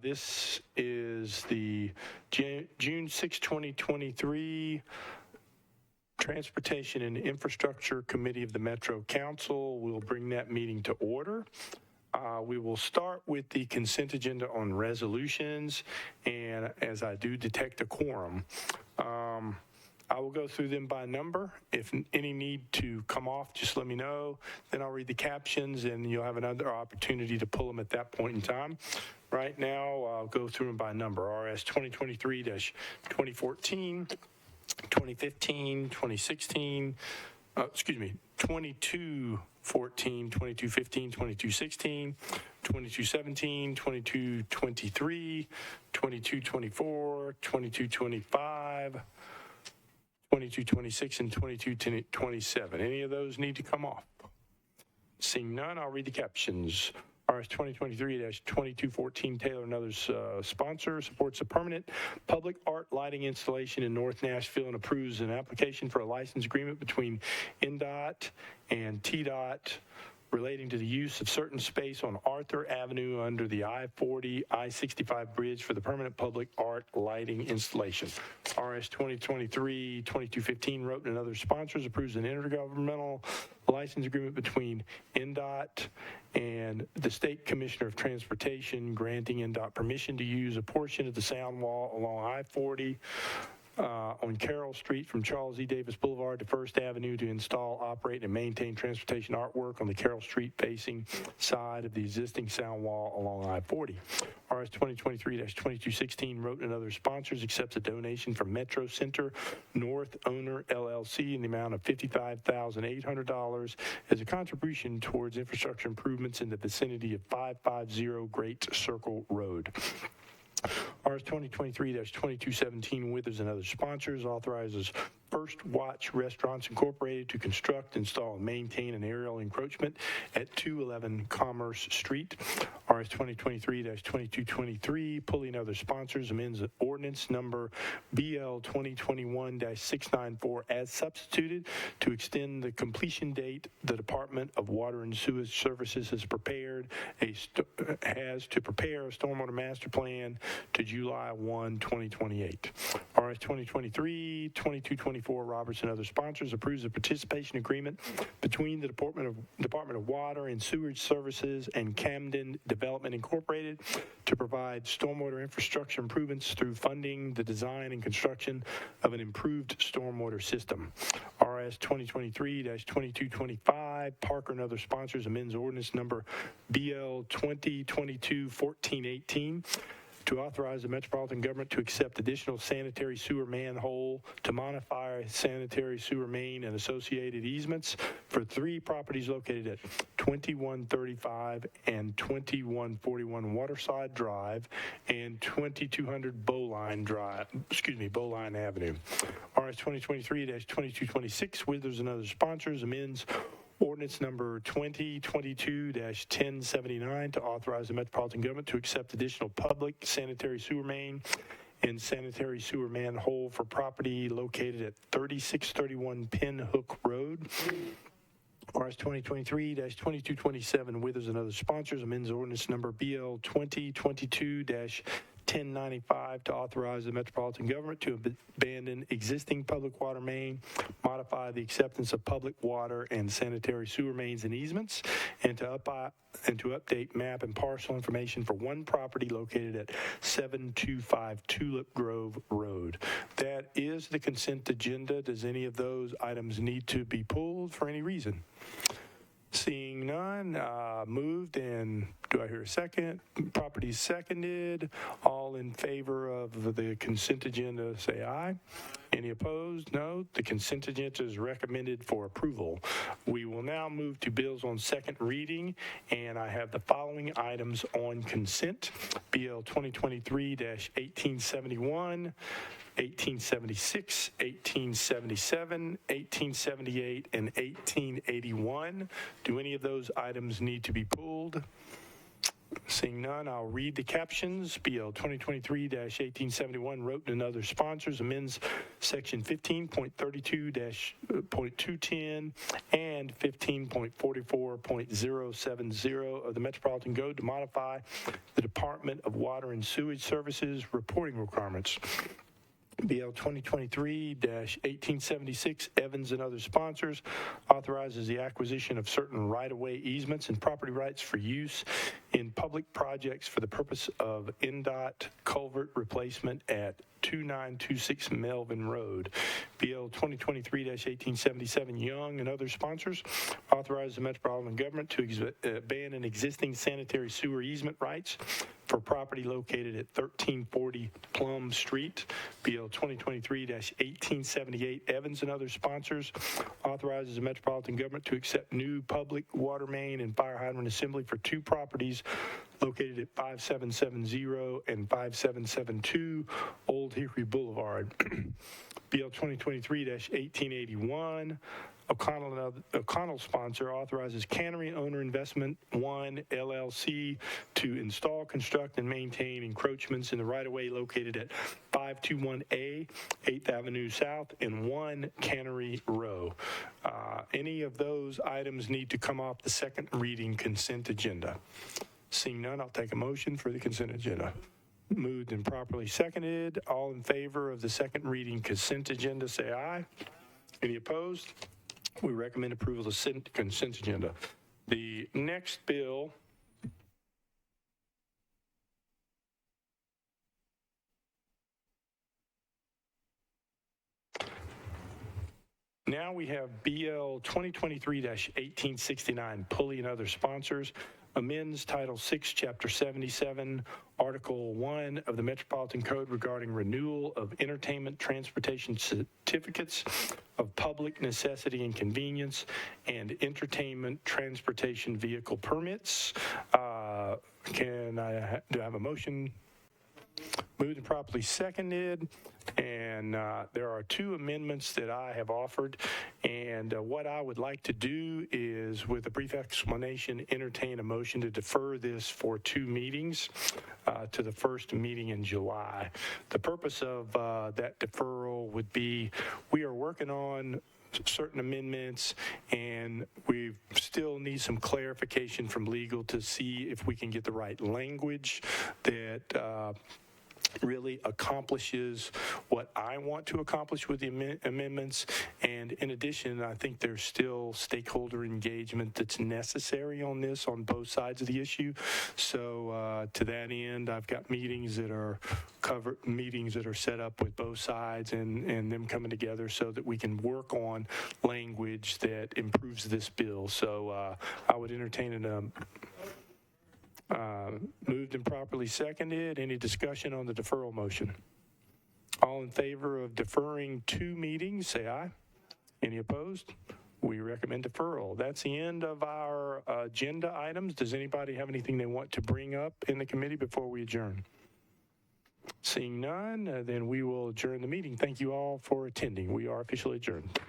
This is the June 6, 2023 Transportation and Infrastructure Committee of the Metro Council. We'll bring that meeting to order. We will start with the consent agenda on resolutions, and as I do detect a quorum, I will go through them by number. If any need to come off, just let me know. Then I'll read the captions, and you'll have another opportunity to pull them at that point in time. Right now, I'll go through them by number. RS 2023-2014, 2015, 2016, 2214, 2215, 2216, 2217, 2223, 2224, 2225, 2226, and 2227. Any of those need to come off? Seeing none, I'll read the captions. RS 2023-2214, Taylor and others sponsor, supports a permanent public art lighting installation in North Nashville and approves an application for a license agreement between NDOT and TDOT relating to the use of certain space on Arthur Avenue under the I-40, I-65 bridge for the permanent public art lighting installation. RS 2023-2215, wrote and other sponsors, approves an intergovernmental license agreement between NDOT and the State Commissioner of Transportation, granting NDOT permission to use a portion of the sound wall along I-40 on Carroll Street from Charles E. Davis Boulevard to First Avenue to install, operate, and maintain transportation artwork on the Carroll Street facing side of the existing sound wall along I-40. RS 2023-2216, wrote and other sponsors, accepts a donation from Metro Center North Owner LLC in the amount of $55,800 as a contribution towards infrastructure improvements in the vicinity of 550 Great Circle Road. RS 2023-2217, Withers and other sponsors, authorizes First Watch Restaurants Incorporated to construct, install, and maintain an aerial encroachment at 211 Commerce Street. RS 2023-2223, Pulley and other sponsors, amends ordinance number BL 2021-694 as substituted to extend the completion date the Department of Water and Sewage Services has prepare a stormwater master plan to July 1, 2028. RS 2023-2224, Roberts and other sponsors, approves a participation agreement between the Department of Water and Sewage Services and Camden Development Incorporated to provide stormwater infrastructure improvements through funding the design and construction of an improved stormwater system. RS 2023-2225, Parker and other sponsors, amends ordinance number BL 2022-1418 to authorize the Metropolitan government to accept additional sanitary sewer manhole to modify sanitary sewer main and associated easements for 3 properties located at 2135 and 2141 Waterside Drive and 2200 Bowline Avenue. RS 2023-2226, Withers and other sponsors, amends ordinance number 2022-1079 to authorize the Metropolitan government to accept additional public sanitary sewer main and sanitary sewer manhole for property located at 3631 Pinhook Road. RS 2023-2227, Withers and other sponsors, amends ordinance number BL 2022-1095 to authorize the Metropolitan government to abandon existing public water main, modify the acceptance of public water and sanitary sewer mains and easements, and to update map and parcel information for 1 property located at 725 Tulip Grove Road. That is the consent agenda. Does any of those items need to be pulled for any reason? Seeing none, moved, and do I hear a second? Property seconded. All in favor of the consent agenda, say aye. Any opposed? No. The consent agenda is recommended for approval. We will now move to bills on second reading, and I have the following items on consent. BL 2023-1871, 1876, 1877, 1878, and 1881. Do any of those items need to be pulled? Seeing none, I'll read the captions. BL 2023-1871, wrote and other sponsors, amends Section 15.32-.210 and 15.44.070 of the Metropolitan Code to modify the Department of Water and Sewage Services reporting requirements. BL 2023-1876, Evans and other sponsors, authorizes the acquisition of certain right-of-way easements and property rights for use in public projects for the purpose of NDOT culvert replacement at 2926 Melvin Road. BL 2023-1877, Young and other sponsors, authorizes the Metropolitan government to abandon existing sanitary sewer easement rights for property located at 1340 Plum Street. BL 2023-1878, Evans and other sponsors, authorizes the Metropolitan government to accept new public water main and fire hydrant assembly for two properties located at 5770 and 5772 Old Hickory Boulevard. BL 2023-1881, O'Connell sponsor, authorizes Cannery Owner Investment 1 LLC to install, construct, and maintain encroachments in the right-of-way located at 521A 8th Avenue South and 1 Cannery Row. Any of those items need to come off the second reading consent agenda. Seeing none, I'll take a motion for the consent agenda. Moved and properly seconded. All in favor of the second reading consent agenda, say aye. Any opposed? We recommend approval of the consent agenda. The next bill now we have BL 2023-1869, Pulley and other sponsors, amends Title VI, Chapter 77, Article 1 of the Metropolitan Code regarding renewal of entertainment transportation certificates of public necessity and convenience and entertainment transportation vehicle permits. Do I have a motion? Moved and properly seconded, and there are two amendments that I have offered, and what I would like to do is, with a brief explanation, entertain a motion to defer this for 2 meetings to the first meeting in July. The purpose of that deferral would be we are working on certain amendments, and we still need some clarification from legal to see if we can get the right language that really accomplishes what I want to accomplish with the amendments. And in addition, I think there's still stakeholder engagement that's necessary on this on both sides of the issue. So to that end, I've got meetings that are set up with both sides and them coming together so that we can work on language that improves this bill. So I would entertain an moved and properly seconded. Any discussion on the deferral motion? All in favor of deferring 2 meetings, say aye. Any opposed? We recommend deferral. That's the end of our agenda items. Does anybody have anything they want to bring up in the committee before we adjourn? Seeing none, then we will adjourn the meeting. Thank you all for attending. We are officially adjourned.